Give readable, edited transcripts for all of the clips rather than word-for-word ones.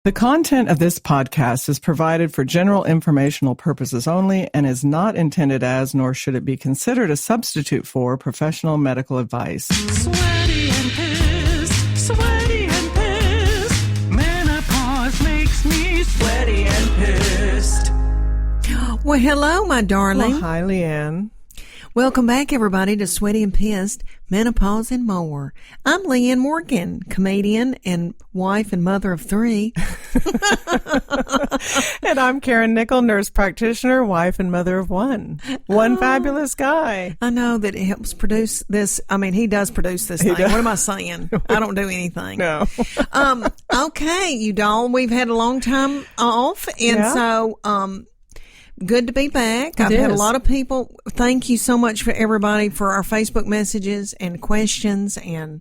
The content of this podcast is provided for general informational purposes only and is not intended as, nor should it be considered a substitute for, professional medical advice. Sweaty and pissed. Menopause makes me sweaty and pissed. Well, hello, my darling. Well, hi, Leanne. Welcome back, everybody, to Sweaty and Pissed, Menopause and More. I'm Leanne Morgan, comedian and wife and mother of 3. And I'm Karen Nickell, nurse practitioner, wife and mother of 1. One fabulous guy. I know that it helps produce this. I mean, he does produce this thing. What am I saying? I don't do anything. No. Okay, you doll. We've had a long time off, and so good to be back. I've had a lot of people. Thank you so much for everybody for our Facebook messages and questions and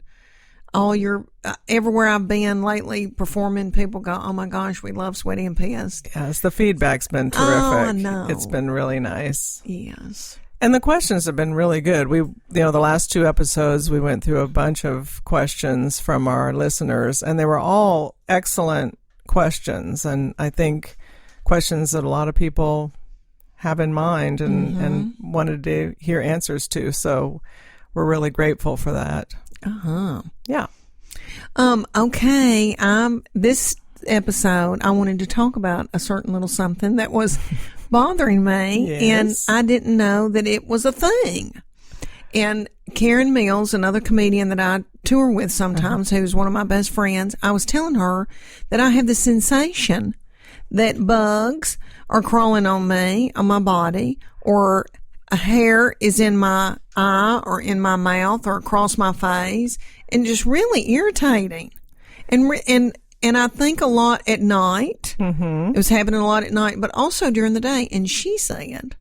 all your everywhere I've been lately performing. People go, "Oh my gosh, we love Sweaty and Pissed." Yes, the feedback's been terrific. Oh, I know. It's been really nice. Yes. And the questions have been really good. The last 2 episodes, we went through a bunch of questions from our listeners, and they were all excellent questions. And I think questions that a lot of people have in mind and wanted to hear answers to. So we're really grateful for that. Yeah. Okay. This episode, I wanted to talk about a certain little something that was bothering me, Yes. and I didn't know that it was a thing. And Karen Mills, another comedian that I tour with sometimes, who's one of my best friends, I was telling her that I have the sensation that bugs are crawling on me, on my body, or a hair is in my eye or in my mouth or across my face, and just really irritating. And I think a lot at night. It was happening a lot at night, but also during the day. And she said,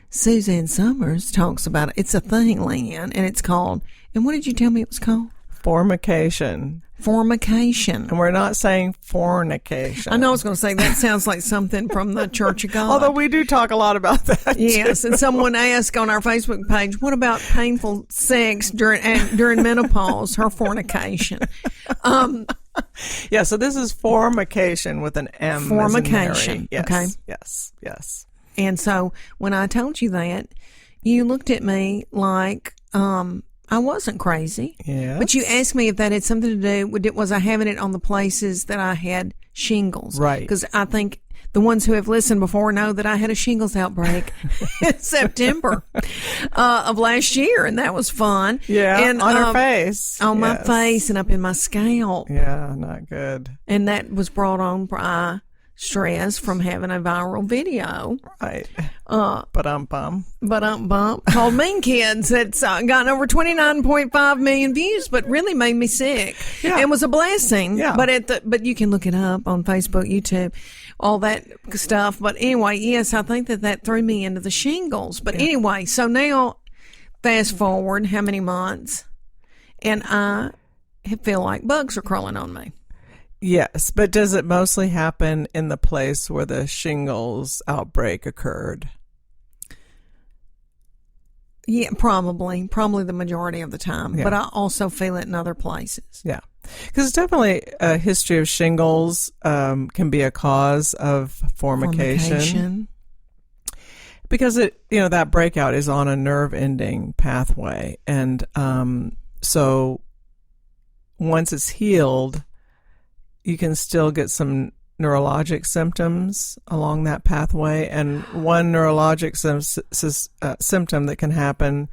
Suzanne Summers talks about it. It's a thing, Leanne, and it's called, and what did you tell me it was called? Formication. Formication. And we're not saying fornication. I know I was going to say that sounds like something from the Church of God. Although we do talk a lot about that. Yes, and someone asked on our Facebook page, what about painful sex during menopause, her fornication? Yeah, so this is formication with an M. Formication, Yes, okay. Yes. And so when I told you that, you looked at me like I wasn't crazy. Yes. But you asked me if that had something to do with it. Was I having it on the places that I had shingles? Right. Because I think the ones who have listened before know that I had a shingles outbreak in September of last year, and that was fun. Yeah, and, on her face. On my face and up in my scalp. Yeah, not good. And that was brought on by stress from having a viral video. Right. Ba-dum-bum. Called Mean Kids. It's gotten over 29.5 million views, but really made me sick. Yeah. It was a blessing. Yeah. But you can look it up on Facebook, YouTube, all that stuff. But anyway, yes, I think that threw me into the shingles. But anyway, so now fast forward how many months, and I feel like bugs are crawling on me. Yes, but does it mostly happen in the place where the shingles outbreak occurred? Yeah, probably the majority of the time. Yeah. But I also feel it in other places. Yeah, because definitely a history of shingles can be a cause of formication. Because that breakout is on a nerve ending pathway, and so once it's healed, you can still get some neurologic symptoms along that pathway. And one neurologic symptom that can happen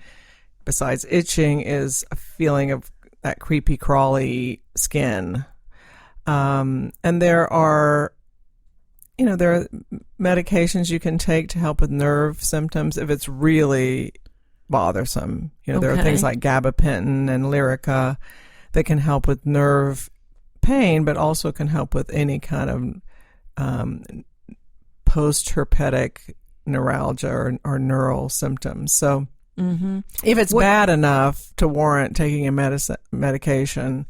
besides itching is a feeling of that creepy, crawly skin. And there are medications you can take to help with nerve symptoms if it's really bothersome. There are things like gabapentin and Lyrica that can help with nerve pain, but also can help with any kind of post-herpetic neuralgia or neural symptoms. So if it's bad enough to warrant taking a medication,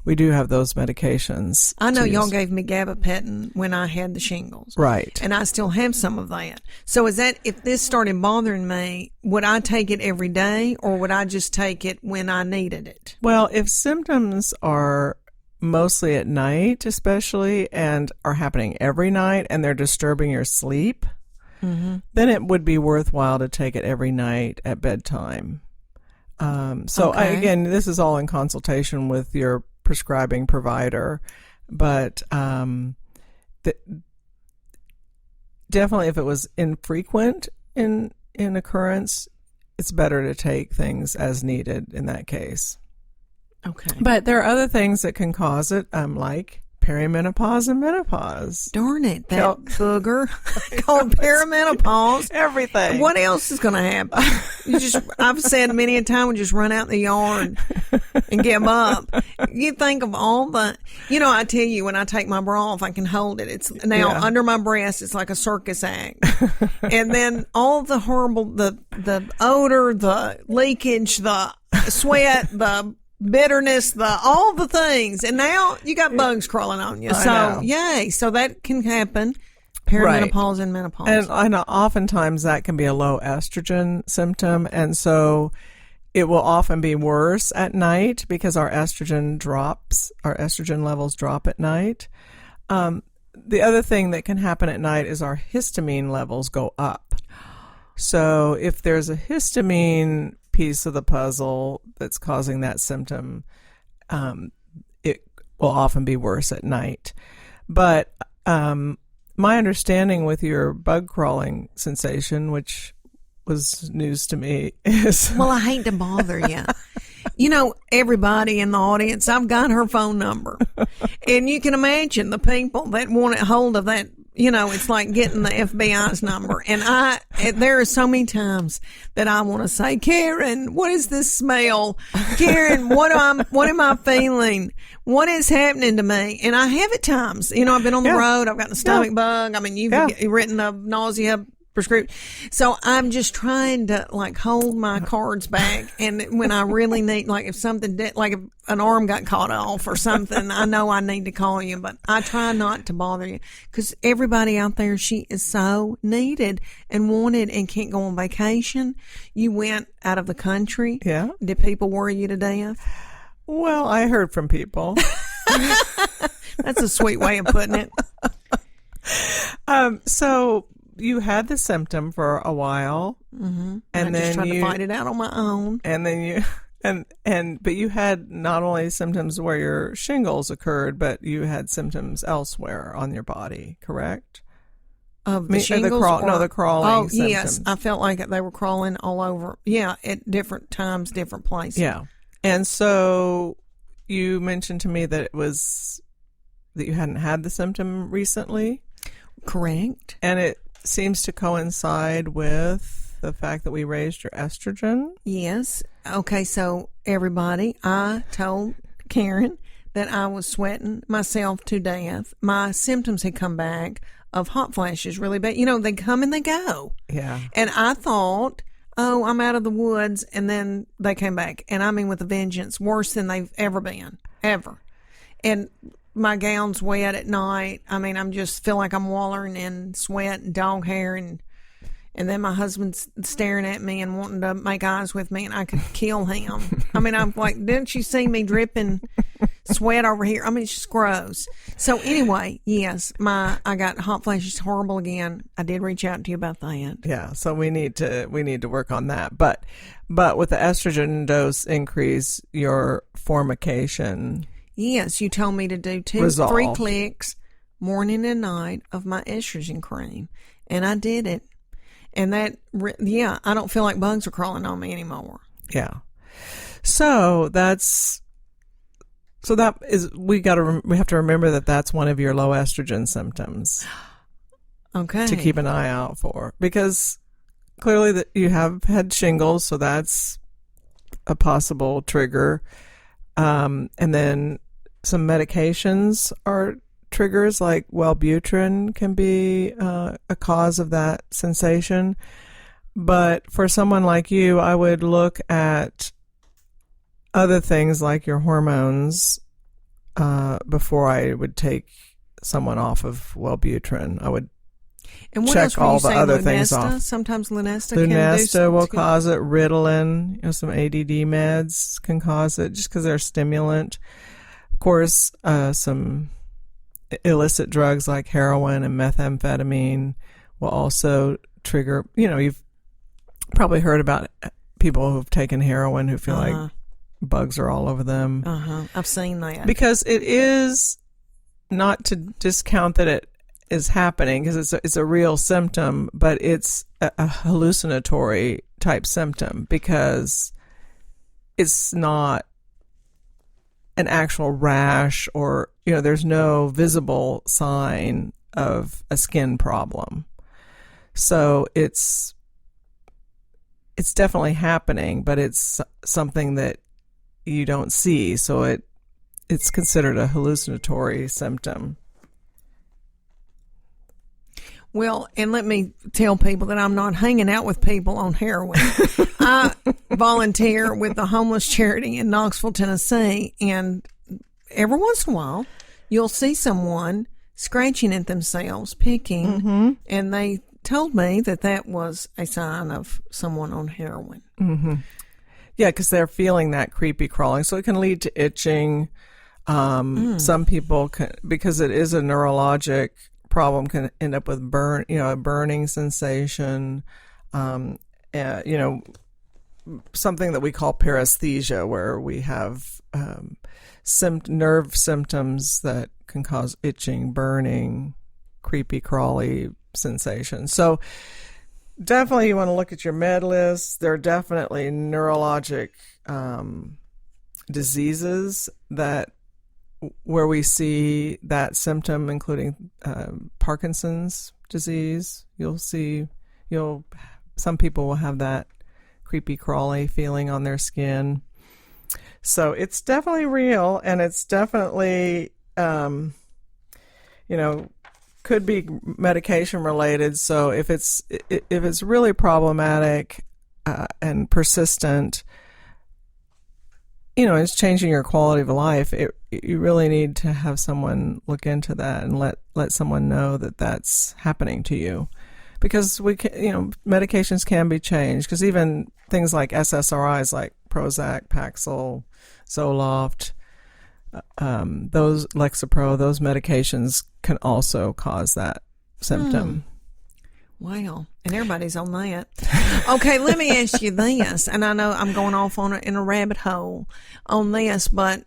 we do have those medications. I know y'all gave me gabapentin when I had the shingles. Right. And I still have some of that. So is that, if this started bothering me, would I take it every day, or would I just take it when I needed it? Well, if symptoms are mostly at night, especially, and are happening every night, and they're disturbing your sleep, then it would be worthwhile to take it every night at bedtime. Again, this is all in consultation with your prescribing provider, but definitely if it was infrequent in occurrence, it's better to take things as needed in that case. Okay. But there are other things that can cause it, like perimenopause and menopause. Darn it, that booger called perimenopause. Everything. What else is going to happen? I've said many a time, we just run out in the yard and give up. You think of all the, I tell you, when I take my bra off, I can hold it. It's now under my breast. It's like a circus act. And then all the horrible, the odor, the leakage, the sweat, the bitterness, all the things, and now you got bugs crawling on you. So yay! So that can happen. Perimenopause and menopause, and oftentimes that can be a low estrogen symptom, and so it will often be worse at night because our estrogen levels drop at night. The other thing that can happen at night is our histamine levels go up. So if there's a histamine piece of the puzzle that's causing that symptom, it will often be worse at night. But my understanding with your bug crawling sensation, which was news to me, is... Well, I hate to bother you. Everybody in the audience, I've got her phone number. And you can imagine the people that want a hold of that. It's like getting the FBI's number. And there are so many times that I want to say, Karen, what is this smell? Karen, what am I feeling? What is happening to me? And I have at times, I've been on the road. I've got the stomach bug. I mean, you've written a nausea prescription. So I'm just trying to hold my cards back. And when I really need, if something if an arm got caught off or something, I know I need to call you, but I try not to bother you because everybody out there, she is so needed and wanted and can't go on vacation. You went out of the country. Yeah. Did people worry you to death? Well, I heard from people. That's a sweet way of putting it. So you had the symptom for a while, and I just tried to fight it out on my own. And then but you had not only symptoms where your shingles occurred, but you had symptoms elsewhere on your body, correct? Of the shingles? The crawling symptoms. Yes. I felt like they were crawling all over. Yeah, at different times, different places. Yeah. And so you mentioned to me that that you hadn't had the symptom recently. Correct. And it seems to coincide with the fact that we raised your estrogen. Yes. Okay, so everybody, I told Karen that I was sweating myself to death. My symptoms had come back of hot flashes really bad. They come and they go. Yeah. And I thought, oh, I'm out of the woods, and then they came back. And I mean with a vengeance, worse than they've ever been. Ever. And my gown's wet at night. I mean, I'm just feel like I'm wallowing in sweat and dog hair, and then my husband's staring at me and wanting to make eyes with me, and I could kill him. I mean, I'm like, didn't you see me dripping sweat over here? I mean, it's just gross. So anyway, yes, I got hot flashes horrible again. I did reach out to you about that. Yeah, so we need to work on that. But with the estrogen dose increase, your formication. Yes, you told me to do 3 clicks morning and night of my estrogen cream, and I did it. And that, I don't feel like bugs are crawling on me anymore. Yeah. So we have to remember that that's one of your low estrogen symptoms. Okay. To keep an eye out for, because clearly that you have had shingles, so that's a possible trigger. And then some medications are triggers, like Wellbutrin can be a cause of that sensation. But for someone like you, I would look at other things like your hormones before I would take someone off of Wellbutrin. I would and what check else all you the say, other Lunesta? things off. Sometimes Lunesta can do Lunesta will cause it. Ritalin, some ADD meds can cause it just because they're stimulant. course, some illicit drugs like heroin and methamphetamine will also trigger, you've probably heard about people who've taken heroin who feel like bugs are all over them. I've seen that. Because it is, not to discount that it is happening, because it's a real symptom, but it's a hallucinatory type symptom, because it's not an actual rash, or there's no visible sign of a skin problem. So it's definitely happening, but it's something that you don't see, so it's considered a hallucinatory symptom. Well, and let me tell people that I'm not hanging out with people on heroin. I volunteer with the homeless charity in Knoxville, Tennessee, and every once in a while, you'll see someone scratching at themselves, picking, and they told me that was a sign of someone on heroin. Yeah, because they're feeling that creepy crawling, so it can lead to itching. Some people because it is a neurologic problem, can end up with a burning sensation, something that we call paresthesia, where we have nerve symptoms that can cause itching, burning, creepy crawly sensation. So definitely you want to look at your med list. There are definitely neurologic diseases where we see that symptom, including Parkinson's disease. Some people will have that creepy crawly feeling on their skin. So it's definitely real, and it's definitely, could be medication related. So if it's really problematic and persistent, it's changing your quality of life, you really need to have someone look into that and let someone know that that's happening to you. Because medications can be changed, because even things like SSRIs like Prozac, Paxil, Zoloft, those Lexapro, those medications can also cause that symptom. Wow. And everybody's on that. Okay, let me ask you this. And I know I'm going off in a rabbit hole on this, but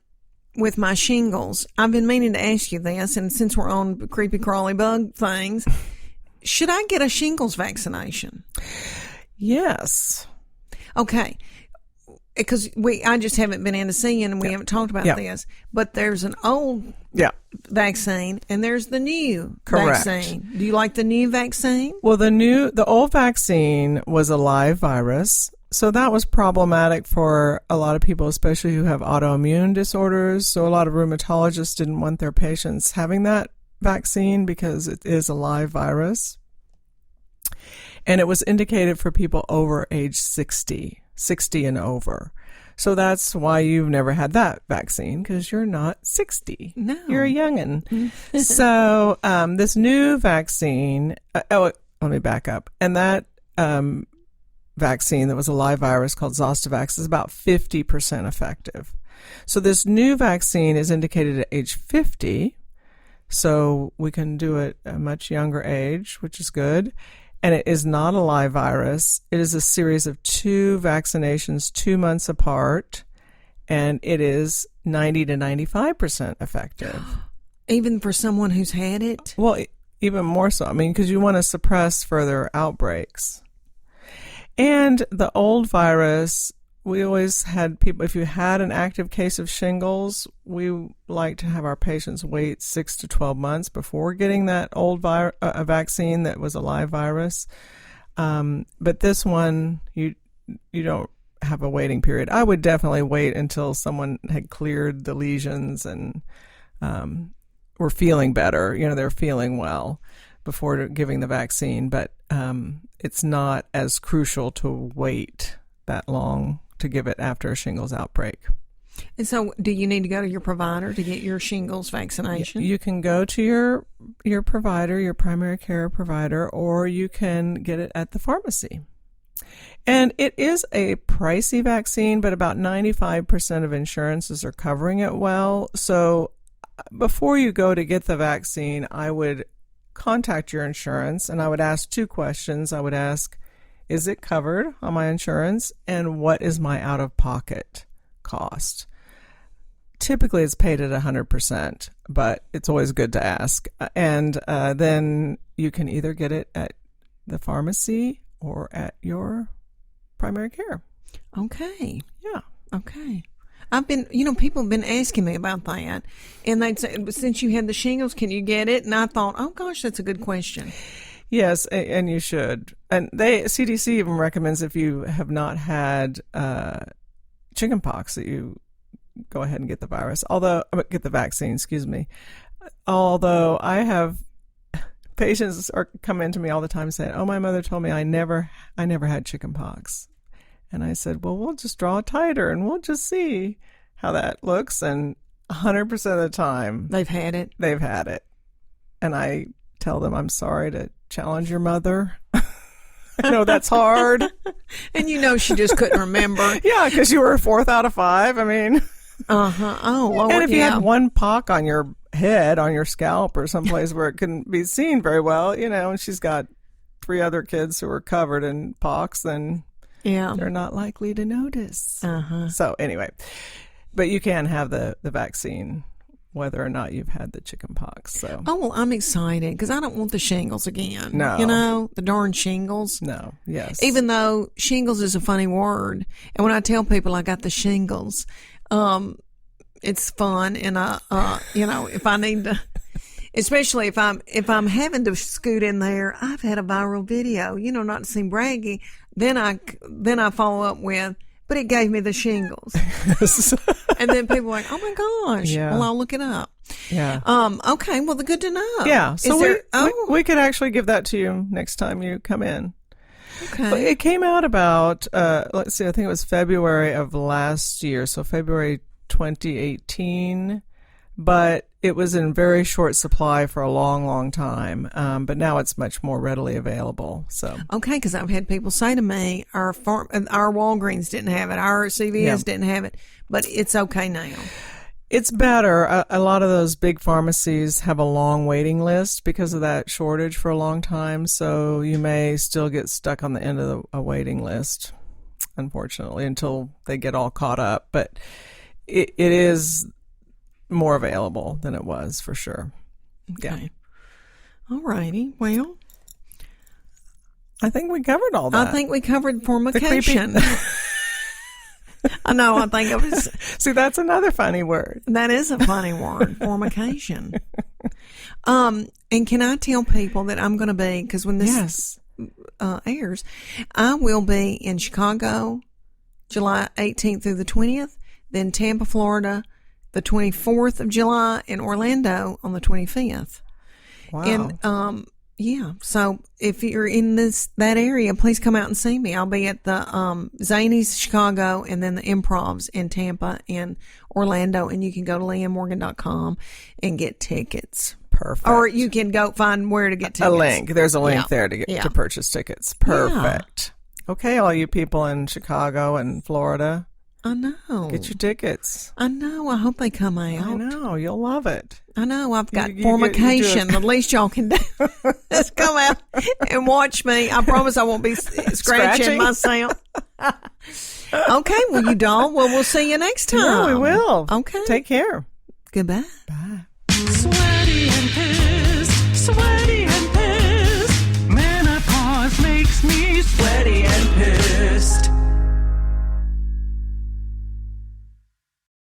with my shingles, I've been meaning to ask you this. And since we're on creepy crawly bug things, should I get a shingles vaccination? Yes. Okay. Because I just haven't been in to see you, and we haven't talked about this. But there's an old vaccine, and there's the new vaccine. Do you like the new vaccine? Well, the old vaccine was a live virus, so that was problematic for a lot of people, especially who have autoimmune disorders. So a lot of rheumatologists didn't want their patients having that vaccine because it is a live virus. And it was indicated for people over age 60 and over. So that's why you've never had that vaccine, because you're not 60. No. You're a youngin'. So this new vaccine, let me back up. And that vaccine that was a live virus called Zostavax is about 50% effective. So this new vaccine is indicated at age 50. So we can do it at a much younger age, which is good. And it is not a live virus. It is a series of 2 vaccinations 2 months apart, and it is 90 to 95% effective. Even for someone who's had it? Well, even more so. I mean, because you want to suppress further outbreaks. And the old virus, we always had people, if you had an active case of shingles, we like to have our patients wait 6 to 12 months before getting that old vaccine that was a live virus. But this one, you don't have a waiting period. I would definitely wait until someone had cleared the lesions and were feeling better. They're feeling well before giving the vaccine. But it's not as crucial to wait that long to give it after a shingles outbreak. And so do you need to go to your provider to get your shingles vaccination? You can go to your provider, your primary care provider, or you can get it at the pharmacy. And it is a pricey vaccine, but about 95% of insurances are covering it well. So before you go to get the vaccine, I would contact your insurance and I would ask 2 questions. I would ask, is it covered on my insurance? And what is my out-of-pocket cost? Typically, it's paid at 100%, but it's always good to ask. And then you can either get it at the pharmacy or at your primary care. Okay. Yeah. Okay. I've been, people have been asking me about that. And they'd say, since you had the shingles, can you get it? And I thought, oh, gosh, that's a good question. Yes, and you should. And CDC even recommends if you have not had chickenpox that you go ahead and get the get the vaccine, excuse me. Although I have patients come into me all the time saying, "Oh, my mother told me I never had chickenpox," and I said, "Well, we'll just draw a titer and we'll just see how that looks." And 100% of the time, they've had it. They've had it, and I tell them, "I'm sorry to challenge your mother." I know that's hard, and she just couldn't remember. Yeah, because you were 4th out of 5. I mean. Oh, Lord, and if you had one pock on your head, on your scalp, or someplace where it couldn't be seen very well, and she's got 3 other kids who are covered in pox, then they're not likely to notice. So anyway, but you can have the vaccine whether or not you've had the chicken pox. So. Oh, well, I'm excited because I don't want the shingles again. No. The darn shingles. No, yes. Even though shingles is a funny word. And when I tell people I got the shingles, it's fun. And, if I need to, especially if I'm having to scoot in there, I've had a viral video, not to seem braggy. Then I follow up with, but it gave me the shingles. And then people are like, oh my gosh. Yeah. Well, I'll look it up. Yeah. Okay. Well, good to know. Yeah. So we could actually give that to you next time you come in. Okay. It came out about, let's see, I think it was February of last year. So February 2018, but it was in very short supply for a long, long time. But now it's much more readily available. So okay, because I've had people say to me, our Walgreens didn't have it, our CVS didn't have it, but it's okay now. It's better. A lot of those big pharmacies have a long waiting list because of that shortage for a long time. So you may still get stuck on the end of a waiting list, unfortunately, until they get all caught up. But it is more available than it was for sure. Okay. All righty. Well, I think we covered all that. I think we covered formication. I know. I think it was. See, that's another funny word. That is a funny word, formication. And can I tell people that I'm going to be, because when this airs, I will be in Chicago, July 18th through the 20th, then Tampa, Florida, the 24th of July, and Orlando on the 25th. Wow. And so if you're in that area, please come out and see me. I'll be at the Zanies Chicago and then the Improvs in Tampa and Orlando, and you can go to leannemorgan.com and get tickets. Perfect. Or you can go find where to get tickets. A link. There's a link there to to purchase tickets. Perfect. Yeah. Okay, all you people in Chicago and Florida. I know. Get your tickets. I know. I hope they come out. I know. You'll love it. I know. I've got formication. The least y'all can do is come out and watch me. I promise I won't be scratching myself. Okay. Well, you don't. Well, we'll see you next time. Yeah, we will. Okay. Take care. Goodbye. Bye.